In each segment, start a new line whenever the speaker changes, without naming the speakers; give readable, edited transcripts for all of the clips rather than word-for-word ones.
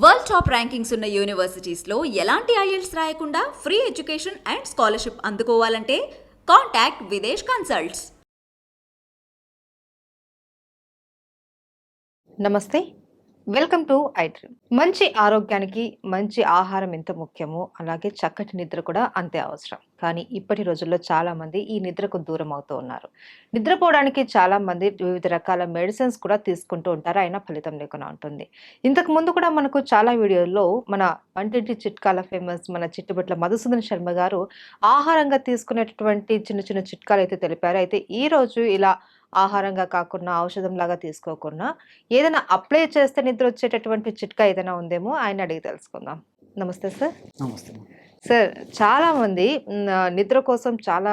World top rankings ఉన్న యూనివర్సిటీస్లో ఎలాంటి IELTS రాయకుండా ఫ్రీ ఎడ్యుకేషన్ అండ్ స్కాలర్షిప్ అందుకోవాలంటే కాంటాక్ట్ విదేశ్ కన్సల్ట్స్.
నమస్తే, వెల్కమ్ టు ఐడ్రీమ్. మంచి ఆరోగ్యానికి మంచి ఆహారం ఎంత ముఖ్యమో అలాగే చక్కటి నిద్ర కూడా అంతే అవసరం. కానీ ఇప్పటి రోజుల్లో చాలా మంది ఈ నిద్రకు దూరం అవుతూ ఉన్నారు. నిద్రపోవడానికి చాలా మంది వివిధ రకాల మెడిసిన్స్ కూడా తీసుకుంటూ ఉంటారు, అయినా ఫలితం లేకుండా ఉంటుంది. ఇంతకు ముందు కూడా మనకు చాలా వీడియోల్లో మన వంటింటి చిట్కాల ఫేమస్ మన చిట్టుబట్ల మధుసూదన్ శర్మ గారు ఆహారంగా తీసుకునేటటువంటి చిన్న చిన్న చిట్కాలు అయితే తెలిపారు. అయితే ఈ రోజు ఇలా ఆహారంగా కాకుండా ఔషధం లాగా తీసుకోకుండా ఏదైనా అప్లై చేస్తే నిద్ర వచ్చేటటువంటి చిట్కా ఏదైనా ఉందేమో ఆయన అడిగి తెలుసుకుందాం. నమస్తే సార్.
నమస్తే.
సార్, చాలా మంది నిద్ర కోసం చాలా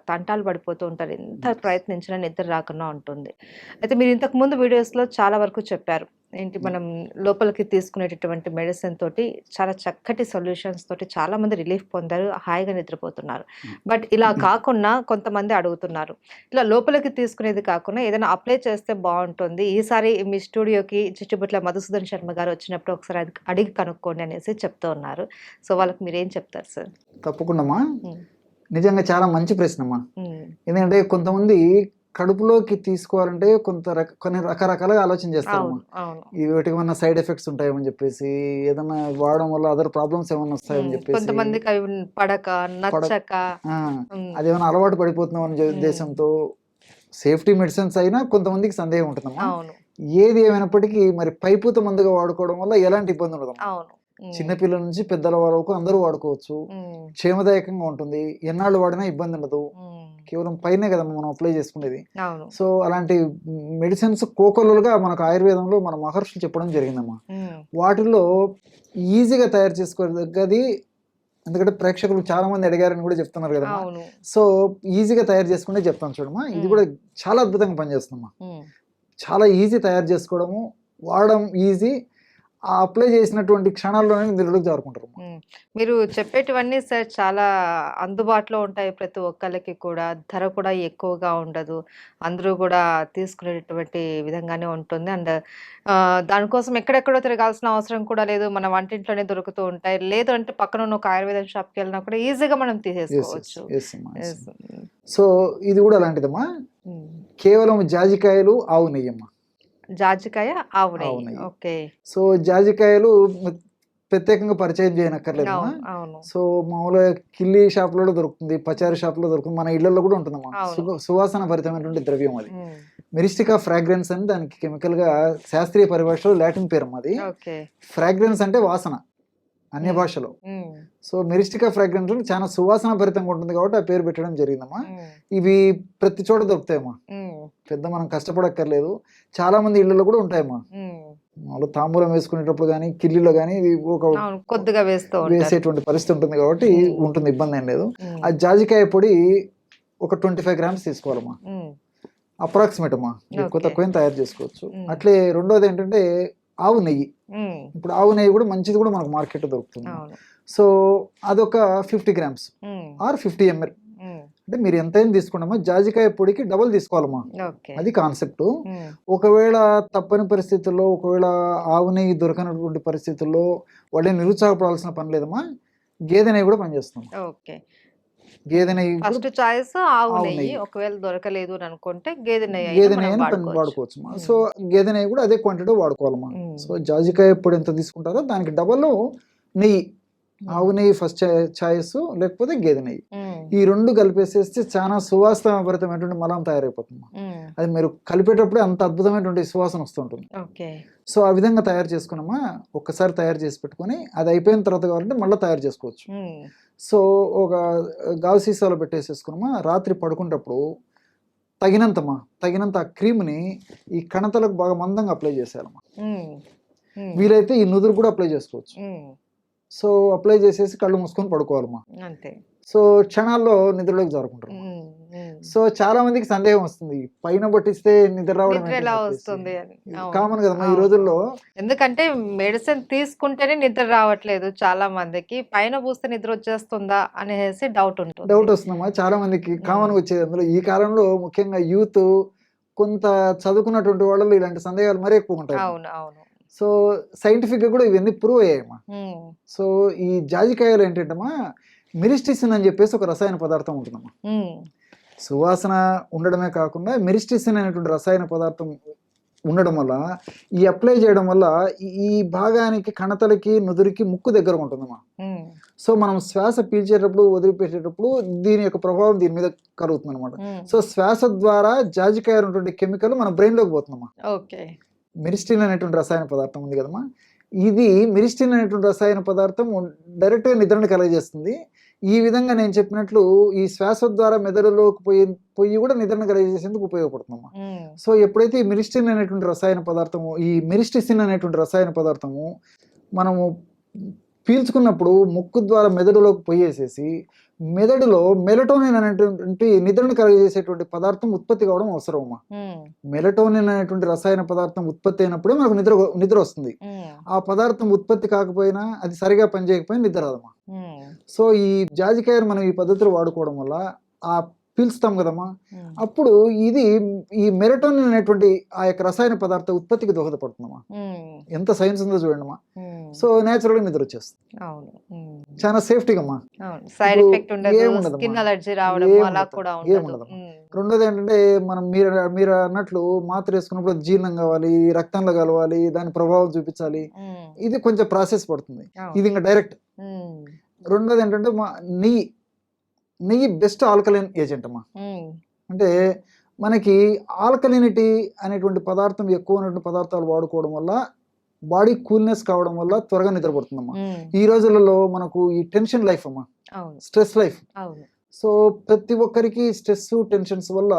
తంటాలు పడిపోతూ ఉంటారు. ఎంత ప్రయత్నించినా నిద్ర రాకుండా ఉంటుంది. అయితే మీరు ఇంతకు ముందు వీడియోస్లో చాలా వరకు చెప్పారు, ఏంటి మనం లోపలికి తీసుకునేటటువంటి మెడిసిన్ తోటి చాలా చక్కటి సొల్యూషన్స్ తోటి చాలా మంది రిలీఫ్ పొందారు, హాయిగా నిద్రపోతున్నారు. బట్ ఇలా కాకుండా కొంతమంది అడుగుతున్నారు, ఇలా లోపలికి తీసుకునేది కాకుండా ఏదైనా అప్లై చేస్తే బాగుంటుంది, ఈసారి మీ స్టూడియోకి చిట్టుబట్ల మధుసూదన్ శర్మ గారు వచ్చినప్పుడు ఒకసారి అడిగి కనుక్కోండి అనేసి చెప్తూ ఉన్నారు. సో వాళ్ళకి మీరేం చెప్తారు సార్?
తప్పకుండా నిజంగా చాలా మంచి ప్రశ్నమ్మా. ఎందుకంటే కొంతమంది కడుపులోకి తీసుకోవాలంటే కొన్ని రకరకాలుగా ఆలోచన చేస్తారమ్మా. వీటికి ఏమన్నా సైడ్ ఎఫెక్ట్స్ ఉంటాయని చెప్పేసి, ఏదన్నా వాడడం వల్ల అదర్ ప్రాబ్లమ్స్ ఏమన్నా వస్తాయని చెప్పేసి,
కొంతమందికి పడక నచ్చక
అదేమన్నా అలవాటు పడిపోతున్నాం అనే ఉద్దేశంతో సేఫ్టీ మెడిసిన్స్ అయినా కొంతమందికి సందేహం ఉంటుందమ్మా. ఏది ఏమైనప్పటికీ మరి పైపూత మందుగా వాడుకోవడం వల్ల ఎలాంటి ఇబ్బంది ఉండదు. చిన్నపిల్లల నుంచి పెద్దల వరకు అందరూ వాడుకోవచ్చు, క్షేమదాయకంగా ఉంటుంది, ఎన్నాళ్ళు వాడినా ఇబ్బంది ఉండదు. కేవలం పైనే కదా మనం అప్లై చేసుకునేది. సో అలాంటి మెడిసిన్స్ కోకొల్లలుగా మనకు ఆయుర్వేదంలో మన మహర్షులు చెప్పడం జరిగిందమ్మా. వాటిల్లో ఈజీగా తయారు చేసుకోగది, ఎందుకంటే ప్రేక్షకులు చాలా మంది అడిగారని కూడా చెప్తున్నారు కదా. సో ఈజీగా తయారు చేసుకుంటే చెప్తాను చూడమ్మా. ఇది కూడా చాలా అద్భుతంగా పనిచేస్తుందమ్మా. చాలా ఈజీ తయారు చేసుకోవడము, వాడడం ఈజీ, ఆ అప్లై చేసినటువంటి క్షణాల్లోనే నిద్రలోకి జారుకుంటారు.
మీరు చెప్పేటివన్నీ సార్ చాలా అందుబాటులో ఉంటాయి ప్రతి ఒక్కళ్ళకి కూడా, ధర కూడా ఎక్కువగా ఉండదు, అందరూ కూడా తీసుకునేటటువంటి విధంగానే ఉంటుంది. అండ్ దానికోసం ఎక్కడెక్కడో తిరగాల్సిన అవసరం కూడా లేదు, మన వంటింట్లోనే దొరుకుతూ ఉంటాయి. లేదు అంటే పక్కన ఉన్న ఒక ఆయుర్వేదం షాప్కి వెళ్ళినా కూడా ఈజీగా మనం తీసేసుకోవచ్చు.
సో ఇది కూడా అలాంటిదమ్మా. కేవలం జాజికాయలు, ఆవు నెయ్యమ్మా.
జాజికాయ, ఆవు నెయ్యి. ఓకే.
సో జాజికాయలు ప్రత్యేకంగా పరిచయం చేయనక్కర్లేదు. సో మామూలుగా కిల్లి షాపులలో దొరుకుతుంది, పచారీ షాపులో దొరుకుతుంది, మన ఇళ్లలో కూడా ఉంటుందమ్మా. సువాసన భరితమైనటువంటి ద్రవ్యం అది. మెరిస్టికా ఫ్రాగ్రెన్స్ అని దానికి కెమికల్ గా శాస్త్రీయ పరిభాషలో లాటిన్ పేరు అది. ఫ్రాగ్రెన్స్ అంటే వాసన అన్య భాషలో. సో మెరిస్టికా ఫ్రాగ్రెన్స్ చాలా సువాసన భరితంగా ఉంటుంది కాబట్టి ఆ పేరు పెట్టడం జరిగిందమ్మా. ఇవి ప్రతి చోట దొరుకుతాయమ్మా, పెద్ద మనం కష్టపడక్కర్లేదు. చాలా మంది ఇళ్లలో కూడా ఉంటాయమ్మా. వాళ్ళు తాంబూలం వేసుకునేటప్పుడు కానీ కిల్లీలో కానీ ఒక
కొద్దిగా
వేసేటువంటి పరిస్థితి ఉంటుంది కాబట్టి ఉంటుంది, ఇబ్బంది ఏం లేదు. ఆ జాజికాయ పొడి ఒక 25 grams తీసుకోవాలమ్మా, అప్రాక్సిమేట్ అమ్మా. ఎక్కువ తక్కువ తయారు చేసుకోవచ్చు. అట్లే రెండోది ఏంటంటే ఆవు నెయ్యి. ఇప్పుడు ఆవు నెయ్యి కూడా మంచిది కూడా మనకు మార్కెట్ దొరుకుతుంది. సో అదొక 50 grams ఆర్ 50 ml. అంటే మీరు ఎంతైనా తీసుకున్నామా, జాజికాయ పొడికి డబుల్ తీసుకోవాలమ్మా, అది కాన్సెప్ట్. ఒకవేళ తప్పని పరిస్థితుల్లో, ఒకవేళ ఆవు నెయ్యి దొరకనటువంటి పరిస్థితుల్లో వాళ్ళే నిరుత్సాహపడాల్సిన పని లేదమ్మా. గేదె నెయ్యి కూడా పనిచేస్తాం. గేదె నెయ్యి
ఫస్ట్ చాయిస్ ఆవు నెయ్యి, ఒకవేళ దొరకలేదు అని అనుకుంటే గేదె నెయ్యి
వాడుకోవచ్చు. సో గేదె నెయ్యి కూడా అదే క్వాంటిటీ వాడుకోవాలమ్మా. సో జాజికాయ పొడి ఎంత తీసుకుంటారో దానికి డబల్ నెయ్యి, ఆవు నెయ్యి ఫస్ట్ చాయిస్, లేకపోతే గేదె నెయ్యి. ఈ రెండు కలిపేసేస్తే చాలా సువాసనభరితమైనటువంటి మలం తయారైపోతుంది. అది మీరు కలిపేటప్పుడే అంత అద్భుతమైనటువంటి సువాసన వస్తుంటుంది. సో ఆ విధంగా తయారు చేసుకున్నామా, ఒక్కసారి తయారు చేసి పెట్టుకుని అది అయిపోయిన తర్వాత కావాలంటే మళ్ళీ తయారు చేసుకోవచ్చు. సో ఒక గాజు సీసాలో పెట్టేసేసుకున్నామా, రాత్రి పడుకునేటప్పుడు తగినంత ఆ క్రీమ్ని ఈ కణతలకు బాగా మందంగా అప్లై చేసేయాలమ్మా. వీలైతే ఈ నుదురు కూడా అప్లై చేసుకోవచ్చు. సో అప్లై చేసేసి కళ్ళు మూసుకొని పడుకోవాలమ్మా. సో క్షణాల్లో నిద్రలోకి జారుకుంటారు. సో చాలా మందికి సందేహం వస్తుంది, పైన పట్టిస్తే నిద్ర రావడం కామన్ కదమ్మా ఈ రోజుల్లో.
ఎందుకంటే మెడిసిన్ తీసుకుంటేనే నిద్ర రావట్లేదు చాలా మందికి, పైన పూస్తే నిద్ర వచ్చేస్తుందా అనేసి డౌట్
వస్తుందమ్మా చాలా మందికి. కామన్ వచ్చేది అందులో ఈ కాలంలో ముఖ్యంగా యూత్, కొంత చదువుకున్నటువంటి వాళ్ళలో ఇలాంటి సందేహాలు మరీ ఎక్కువ ఉంటాయి. సో సైంటిఫిక్గా కూడా ఇవన్నీ ప్రూవ్ అయ్యాయమ్మా. సో ఈ జాజికాయలు ఏంటంటమ్మా మిరిస్టిసిన్ అని చెప్పేసి ఒక రసాయన పదార్థం ఉంటుందమ్మా. సువాసన ఉండడమే కాకుండా మిరిస్టిసిన్ అనేటువంటి రసాయన పదార్థం ఉండడం వల్ల ఈ అప్లై చేయడం వల్ల ఈ భాగానికి కణతలకి నుదురికి ముక్కు దగ్గర ఉంటుందమ్మా. సో మనం శ్వాస పీల్చేటప్పుడు వదిలిపెట్టేటప్పుడు దీని యొక్క ప్రభావం దీని మీద కలుగుతుంది అనమాట. సో శ్వాస ద్వారా జాజికాయ ఉన్నటువంటి కెమికల్ మన బ్రెయిన్ లోకి పోతుందమ్మా. మిరిస్టిన్ అనేటువంటి రసాయన పదార్థం ఉంది కదమ్మా, ఇది మిరిస్టిన్ అనేటువంటి రసాయన పదార్థం డైరెక్ట్గా నిద్రను కలగజేస్తుంది. ఈ విధంగా నేను చెప్పినట్లు ఈ శ్వాస ద్వారా మెదడులోకి పోయి కూడా నిద్రను కలగజేసేందుకు ఉపయోగపడుతుందమ్మా. సో ఎప్పుడైతే ఈ మిరిస్టిన్ అనేటువంటి రసాయన పదార్థము, ఈ మిరిస్టిసిన్ అనేటువంటి రసాయన పదార్థము మనము పీల్చుకున్నప్పుడు ముక్కు ద్వారా మెదడులోకి పోయేసేసి మెదడులో మెలటోనిన్ అనేటువంటి నిద్రను కలగజేసేటువంటి పదార్థం ఉత్పత్తి కావడం అవసరమమ్మా. మెలటోనిన్ అనేటువంటి రసాయన పదార్థం ఉత్పత్తి అయినప్పుడే మనకు నిద్ర వస్తుంది. ఆ పదార్థం ఉత్పత్తి కాకపోయినా, అది సరిగా పనిచేయకపోయినా నిద్ర రాదమ్మా. సో ఈ జాజికాయను మనం ఈ పద్ధతిలో వాడుకోవడం వల్ల ఆ పీల్చుతాం కదమ్మా, అప్పుడు ఇది ఈ మెలటోనిన్ అనేటువంటి ఆ యొక్క రసాయన పదార్థ ఉత్పత్తికి దోహదపడుతుందమ్మా. ఎంత సైన్స్ ఉందో చూడండిమ్మా. సో నేచురల్ గా నిద్ర వచ్చేస్తుంది. చాలా సేఫ్టీగా అమ్మా. రెండోది ఏంటంటే మనం మీరు అన్నట్లు మాత్ర వేసుకున్నప్పుడు జీర్ణం కావాలి, రక్తంలో కలవాలి, దాని ప్రభావం చూపించాలి, ఇది కొంచెం ప్రాసెస్ పడుతుంది. ఇది ఇంకా డైరెక్ట్. రెండోది ఏంటంటే నెయ్యి బెస్ట్ ఆల్కలైన్ ఏజెంట్ అమ్మా. అంటే మనకి ఆల్కలినిటీ అనేటువంటి పదార్థం ఎక్కువ ఉన్నటువంటి పదార్థాలు వాడుకోవడం వల్ల బాడీ కూల్నెస్ కావడం వల్ల త్వరగా నిద్రపడుతుందమ్మా. ఈ రోజులలో మనకు ఈ టెన్షన్ లైఫ్ అమ్మా, స్ట్రెస్ లైఫ్. సో ప్రతి ఒక్కరికి స్ట్రెస్ టెన్షన్స్ వల్ల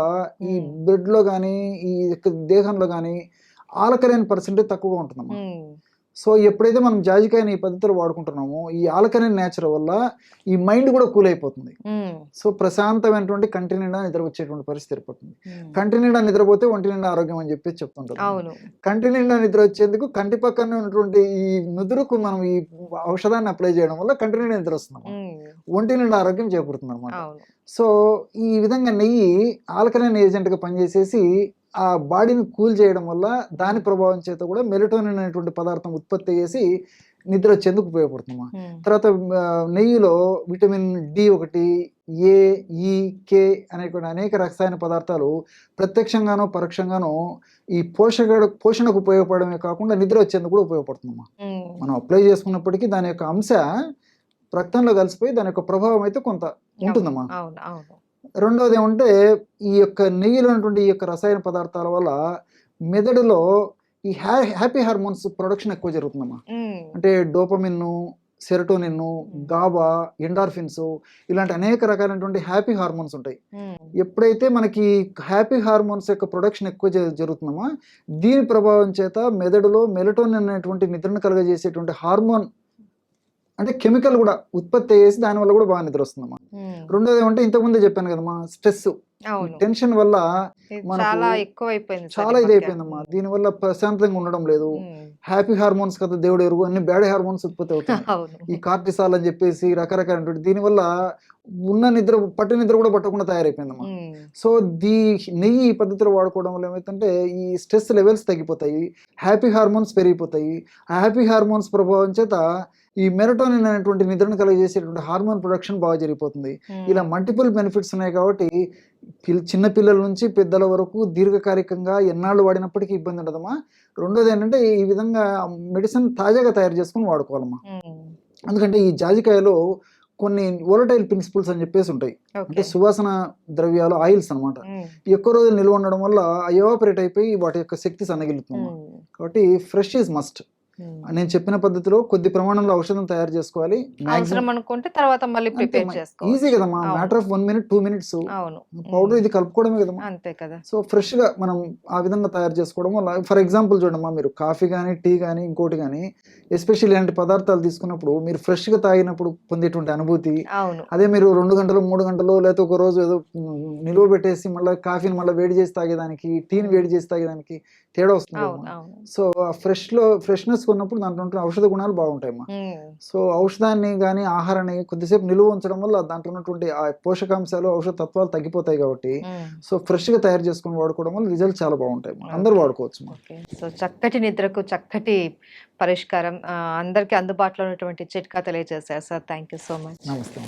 ఈ బ్లడ్ లో కానీ ఈ దేహంలో కానీ ఆల్కలైన్ పర్సెంటేజ్ తక్కువగా ఉంటుందమ్మా. సో ఎప్పుడైతే మనం జాజికాయని ఈ పద్ధతిలో వాడుకుంటున్నామో ఈ ఆల్కలైన్ నేచర్ వల్ల ఈ మైండ్ కూడా కూల్ అయిపోతుంది. సో ప్రశాంతమైనటువంటి కంటి నిండా నిద్ర వచ్చేటువంటి పరిస్థితి ఏర్పడుతుంది. కంటి నిండా నిద్రపోతే ఒంటి నిండా ఆరోగ్యం అని చెప్పి చెప్తుంటారు. కంటి నిండా నిద్ర వచ్చేందుకు కంటి పక్కన ఉన్నటువంటి ఈ నుదురుకు మనం ఈ ఔషధాన్ని అప్లై చేయడం వల్ల కంటి నిండా నిద్ర వస్తుంది, ఒంటి నిండా ఆరోగ్యం చేకూరుతుంది అనమాట. సో ఈ విధంగా నెయ్యి ఆల్కలైన్ ఏజెంట్ గా పనిచేసేసి ఆ బాడీని కూల్ చేయడం వల్ల దాని ప్రభావం చేత కూడా మెలటోనిన్ అనేటువంటి పదార్థం ఉత్పత్తి చేసి నిద్ర వచ్చేందుకు ఉపయోగపడుతుందమ్మా. తర్వాత నెయ్యిలో vitamin D1, A, E, K అనేటువంటి అనేక రసాయన పదార్థాలు ప్రత్యక్షంగానో పరోక్షంగానో ఈ పోషణకు ఉపయోగపడమే కాకుండా నిద్ర వచ్చేందుకు కూడా ఉపయోగపడుతుందమ్మా. మనం అప్లై చేసుకున్నప్పటికీ దాని యొక్క అంశ రక్తంలో కలిసిపోయి దాని యొక్క ప్రభావం అయితే కొంత ఉంటుందమ్మా. రెండవది ఏమంటే ఈ యొక్క నెయ్యిలో ఉన్నటువంటి ఈ యొక్క రసాయన పదార్థాల వల్ల మెదడులో ఈ హ్యాపీ హార్మోన్స్ ప్రొడక్షన్ ఎక్కువ జరుగుతుందమ్మా. అంటే డోపమిన్, సెరటోనిన్, గాబా, ఎండార్ఫిన్స్ ఇలాంటి అనేక రకాలైనటువంటి హ్యాపీ హార్మోన్స్ ఉంటాయి. ఎప్పుడైతే మనకి హ్యాపీ హార్మోన్స్ యొక్క ప్రొడక్షన్ ఎక్కువ జరుగుతుందమ్మా, దీని ప్రభావం చేత మెదడులో మెలటోనిన్ అనేటువంటి నిద్రను కలుగజేసేటువంటి హార్మోన్ అంటే కెమికల్ కూడా ఉత్పత్తి చేసి దాని వల్ల కూడా బాగా నిద్ర వస్తుందమ్మా. రెండోది ఏమంటే ఇంతకుముందే చెప్పాను కదమ్మా, స్ట్రెస్ టెన్షన్ వల్ల చాలా ఇదైపోయిందమ్మా. దీని వల్ల ప్రశాంతంగా ఉండడం లేదు. హ్యాపీ హార్మోన్స్ కదా దేవుడు ఎరుగు, అన్ని బ్యాడ్ హార్మోన్స్ ఉత్పత్తి అవుతాయి. ఈ కార్టిసాల్ అని చెప్పేసి రకరకాల దీని వల్ల ఉన్న నిద్ర పట్టు నిద్ర కూడా పట్టకుండా తయారైపోయిందమ్మా. సో నెయ్యి ఈ పద్ధతిలో వాడుకోవడం వల్ల ఏమైతుందంటే ఈ స్ట్రెస్ లెవెల్స్ తగ్గిపోతాయి, హ్యాపీ హార్మోన్స్ పెరిగిపోతాయి. ఆ హ్యాపీ హార్మోన్స్ ప్రభావం చేత ఈ మెలటోనిన్ అనేటువంటి నిద్రను కలుగజేసేటువంటి హార్మోన్ ప్రొడక్షన్ బాగా జరిగిపోతుంది. ఇలా మల్టిపుల్ బెనిఫిట్స్ ఉన్నాయి కాబట్టి చిన్న పిల్లల నుంచి పెద్దల వరకు దీర్ఘకాలికంగా ఎన్నాళ్ళు వాడినప్పటికీ ఇబ్బంది ఉండదమ్మా. రెండోది ఏంటంటే ఈ విధంగా మెడిసిన్ తాజాగా తయారు చేసుకుని వాడుకోవాలమ్మా. ఎందుకంటే ఈ జాజికాయలో కొన్ని వోలటైల్ ప్రిన్సిపల్స్ అని చెప్పేసి ఉంటాయి. అంటే సువాసన ద్రవ్యాలు, ఆయిల్స్ అనమాట. ఎక్కువ రోజులు నిల్వ ఉండడం వల్ల ఎవాపరేట్ అయిపోయి వాటి యొక్క శక్తి సన్నగిలుతుంది. కాబట్టి ఫ్రెష్ ఈజ్ మస్ట్. నేను చెప్పిన పద్ధతిలో కొద్ది ప్రమాణంలో ఔషధం తయారు చేసుకోవాలి.
అనుకుంటే తర్వాత మళ్ళీ ప్రిపేర్ చేసుకోవాలి.
ఈజీ కదమ్మా, matter of 1 minute 2 minutes. Powder ఇది కలుపుకోవడమే కదమ్మా,
అంతే కదా.
సో ఫ్రెష్ గా మనం ఆ విధంగా తయారు చేసుకోవడం వల్ల, ఫర్ ఎగ్జాంపుల్ చూడమ్మా, మీరు కాఫీ కానీ టీ కానీ ఇంకోటి కానీ ఎస్పెషల్లీ ఇలాంటి పదార్థాలు తీసుకున్నప్పుడు మీరు ఫ్రెష్ గా తాగినప్పుడు పొందేటువంటి అనుభూతి, అదే మీరు 2 గంటలు 3 గంటలు లేకపోతే ఒక రోజు ఏదో నిలువ పెట్టేసి మళ్ళీ కాఫీని మళ్ళీ వేడి చేసి తాగేదానికి, టీని వేడి చేసి తాగేదానికి తేడా వస్తుంది
అవును అవును
సో ఆ ఫ్రెష్నెస్ ఉన్నప్పుడు దాంట్లో ఉంటున్న ఔషధ గుణాలు బాగుంటాయమ్మా.
ఉమ్,
సో ఔషధాన్ని కానీ ఆహారాన్ని కొద్దిసేపు నిలువ ఉంచడం వల్ల దాంట్లో ఉన్నటువంటి ఆ పోషకాంశాలు ఔషధ తత్వాలు తగ్గిపోతాయి కాబట్టి
ఉమ్.
సో ఫ్రెష్గా తయారు చేసుకొని వాడుకోవడం వల్ల రిజల్ట్ చాలా బాగుంటాయి. అందరూ వాడుకోవచ్చు.
ఓకే, సో చక్కటి నిద్రకు చక్కటి పరిష్కారం అందరికీ అందుబాటులో ఉన్నటువంటి చిట్కా తెలియజేశారు sir. Thank you so much.
నమస్తే.